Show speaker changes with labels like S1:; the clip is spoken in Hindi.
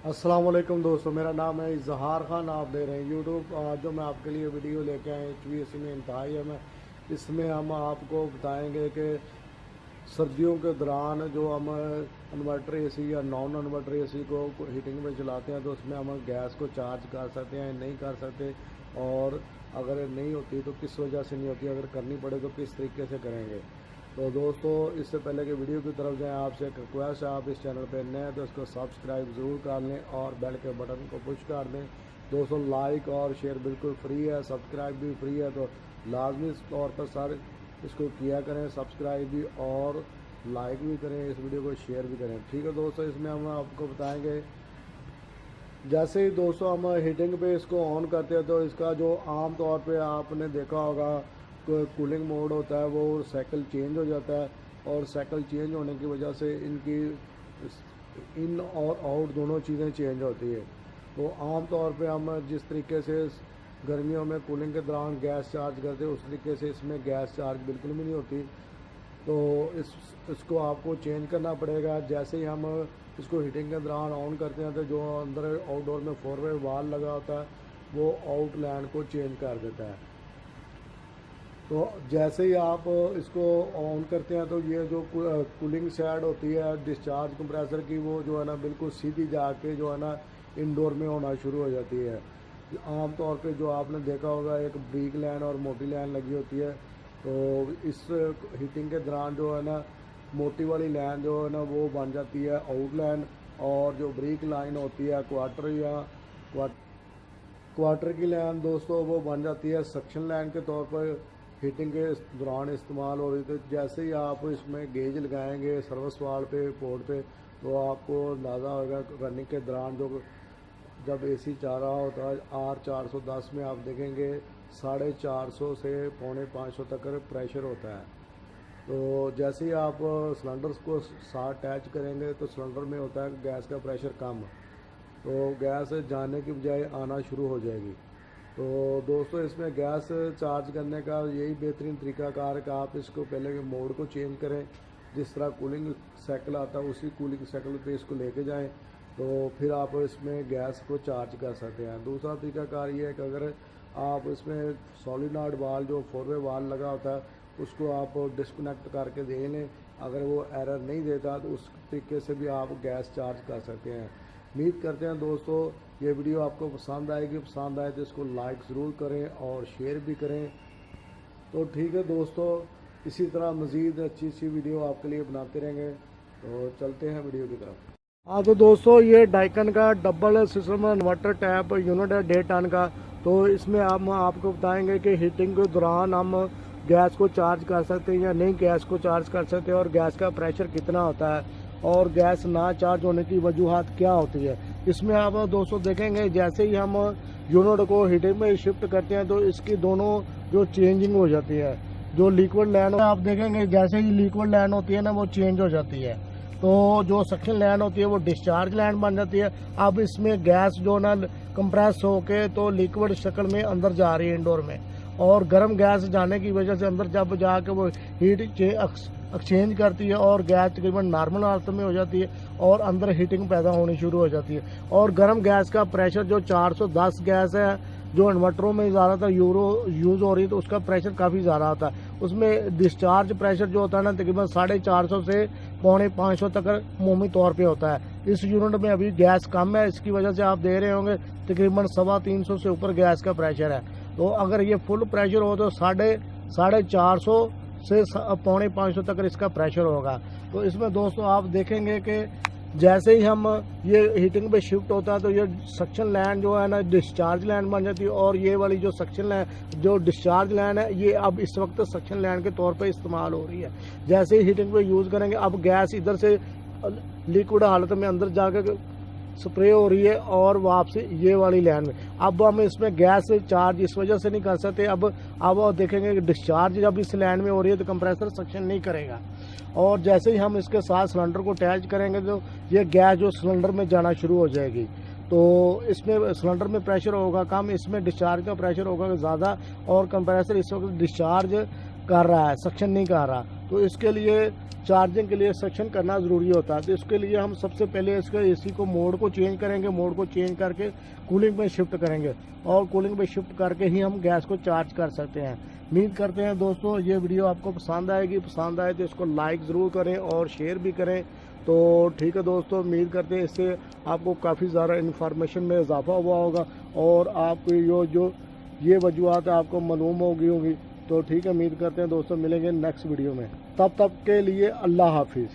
S1: अस्सलाम वालेकुम दोस्तों, मेरा नाम है इजहार खान। आप दे रहे हैं यूट्यूब। आज जो मैं आपके लिए वीडियो लेके आए HVAC में इंतहाई है। मैं इसमें हम आपको बताएंगे कि सर्दियों के दौरान जो हम इन्वर्टर एसी या नॉन इन्वर्टर एसी को हीटिंग में चलाते हैं तो उसमें हम गैस को चार्ज कर सकते हैं, नहीं कर सकते, और अगर नहीं होती तो किस वजह से नहीं होती, अगर करनी पड़े तो किस तरीके से करेंगे। तो दोस्तों, इससे पहले कि वीडियो की तरफ जाएं, आपसे एक रिक्वेस्ट है, आप इस चैनल पर नए हैं तो इसको सब्सक्राइब ज़रूर कर लें और बेल के बटन को पुश कर दें। दोस्तों, लाइक और शेयर बिल्कुल फ्री है, सब्सक्राइब भी फ्री है, तो लाजमी तौर पर सर इसको किया करें, सब्सक्राइब भी और लाइक भी करें, इस वीडियो को शेयर भी करें। ठीक है दोस्तों, इसमें हम आपको बताएंगे जैसे ही दोस्तों हम हीटिंग पे इसको ऑन करते हैं तो इसका जो आम तौर पे आपने देखा होगा कूलिंग मोड होता है, वो साइकिल चेंज हो जाता है, और साइकिल चेंज होने की वजह से इनकी इन और आउट दोनों चीज़ें चेंज होती है। तो आम तौर पे हम जिस तरीके से गर्मियों में कूलिंग के दौरान गैस चार्ज करते हैं उस तरीके से इसमें गैस चार्ज बिल्कुल भी नहीं होती। तो इसको आपको चेंज करना पड़ेगा। जैसे ही हम इसको हीटिंग के दौरान ऑन करते हैं तो जो अंदर आउटडोर में 4 वे वाल लगा होता है वो आउटलैंड को चेंज कर देता है। तो जैसे ही आप इसको ऑन करते हैं तो ये जो कूलिंग साइड होती है डिस्चार्ज कंप्रेसर की, वो जो है ना बिल्कुल सीधी जाके जो है ना इंडोर में होना शुरू हो जाती है। आम तौर पे जो आपने देखा होगा एक ब्रीक लाइन और मोटी लाइन लगी होती है, तो इस हीटिंग के दौरान जो है ना मोटी वाली लाइन जो है ना वो बन जाती है आउट लाइन, और जो ब्रीक लाइन होती है क्वार्टर की लाइन दोस्तों वो बन जाती है सक्शन लाइन के तौर पर हीटिंग के दौरान इस्तेमाल हो रही। तो जैसे ही आप इसमें गेज लगाएंगे सर्विस वाल पे पोर्ट पे तो आपको अंदाज़ा होगा रनिंग के दौरान जब एसी चल रहा होता है R410 में आप देखेंगे 450 से 450 तक प्रेशर होता है। तो जैसे ही आप सिलेंडर्स को साथ अटैच करेंगे तो सिलेंडर में होता है गैस का प्रेशर कम, तो गैस जाने की बजाय आना शुरू हो जाएगी। तो दोस्तों, इसमें गैस चार्ज करने का यही बेहतरीन तरीकाकार है कि आप इसको पहले के मोड को चेंज करें, जिस तरह कूलिंग साइकिल आता है उसी कूलिंग साइकिल पे इसको लेके जाएं, तो फिर आप इसमें गैस को चार्ज कर सकते हैं। दूसरा तरीकाकार ये है कि अगर आप इसमें सॉलिनॉइड वाल जो 4 वे वाल लगा होता है उसको आप डिस्कनेक्ट करके देख लें, अगर वो एरर नहीं देता तो उस तरीके से भी आप गैस चार्ज कर सकते हैं। उम्मीद करते हैं दोस्तों ये वीडियो आपको पसंद आएगी। पसंद आए तो इसको लाइक ज़रूर करें और शेयर भी करें। तो ठीक है दोस्तों, इसी तरह मज़ीद अच्छी वीडियो आपके लिए बनाते रहेंगे। तो चलते हैं वीडियो की तरफ। हाँ तो दोस्तों, ये डाइकन का double system inverter tap unit है 1.5 टन का। तो इसमें हम आपको बताएंगे कि हीटिंग के दौरान हम गैस को चार्ज कर सकते हैं या नहीं गैस को चार्ज कर सकते हैं, और गैस का प्रेशर कितना होता है, और गैस ना चार्ज होने की वजूहात क्या होती है। इसमें आप दोस्तों देखेंगे जैसे ही हम यूनिट को हीटिंग में शिफ्ट करते हैं तो इसकी दोनों जो चेंजिंग हो जाती है, जो लिक्विड लाइन आप देखेंगे जैसे ही लिक्विड लाइन होती है ना वो चेंज हो जाती है, तो जो सक्शन लाइन होती है वो डिस्चार्ज लाइन बन जाती है। अब इसमें गैस जो ना कंप्रेस होके तो लिक्विड शक्ल में अंदर जा रही है इंडोर में, और गर्म गैस जाने की वजह से अंदर जब जाके वो हीट एक्सचेंज करती है और गैस तकरीबन नॉर्मल हालत में हो जाती है और अंदर हीटिंग पैदा होनी शुरू हो जाती है। और गर्म गैस का प्रेशर जो 410 गैस है जो इन्वर्टरों में ज़्यादातर यूज़ हो रही है तो उसका प्रेशर काफ़ी ज़्यादा होता है। उसमें डिस्चार्ज प्रेशर जो होता है ना तकरीबन 450 से 450 तक अमूमी तौर पे होता है। इस यूनिट में अभी गैस कम है, इसकी वजह से आप दे रहे होंगे तकरीबन 350 से ऊपर गैस का प्रेशर है। तो अगर ये फुल प्रेशर हो तो 450 से 450 तक इसका प्रेशर होगा। तो इसमें दोस्तों आप देखेंगे कि जैसे ही हम ये हीटिंग पे शिफ्ट होता है तो ये सक्शन लाइन जो है ना डिस्चार्ज लाइन बन जाती है, और ये वाली जो सक्शन लाइन जो डिस्चार्ज लाइन है ये अब इस वक्त सक्शन लाइन के तौर पे इस्तेमाल हो रही है। जैसे ही हीटिंग पे यूज़ करेंगे अब गैस इधर से लिक्विड हालत में अंदर जाकर स्प्रे हो रही है और वापसी ये वाली लाइन में। अब हम इसमें गैस चार्ज इस वजह से नहीं कर सकते। अब देखेंगे कि डिस्चार्ज जब इस लाइन में हो रही है तो कंप्रेसर सक्शन नहीं करेगा, और जैसे ही हम इसके साथ सिलेंडर को अटैच करेंगे तो ये गैस जो सिलेंडर में जाना शुरू हो जाएगी। तो इसमें सिलेंडर में प्रेशर होगा कम, इसमें डिस्चार्ज का प्रेशर होगा ज़्यादा, और कंप्रेसर इस वक्त डिस्चार्ज कर रहा है, सक्शन नहीं कर रहा, तो इसके लिए चार्जिंग के लिए सक्शन करना ज़रूरी होता है। तो इसके लिए हम सबसे पहले इसके एसी को मोड को चेंज करेंगे, मोड को चेंज करके कूलिंग में शिफ्ट करेंगे और कूलिंग में शिफ्ट करके ही हम गैस को चार्ज कर सकते हैं। उम्मीद करते हैं दोस्तों ये वीडियो आपको पसंद आएगी, पसंद आए तो इसको लाइक ज़रूर करें और शेयर भी करें। तो ठीक है दोस्तों, उम्मीद करते हैं इससे आपको काफ़ी ज़्यादा इन्फॉर्मेशन में इजाफा हुआ होगा और आपको जो ये वजूहत आपको मालूम होगी। तो ठीक है, उम्मीद करते हैं दोस्तों मिलेंगे नेक्स्ट वीडियो में। तब तक के लिए अल्लाह हाफिज़।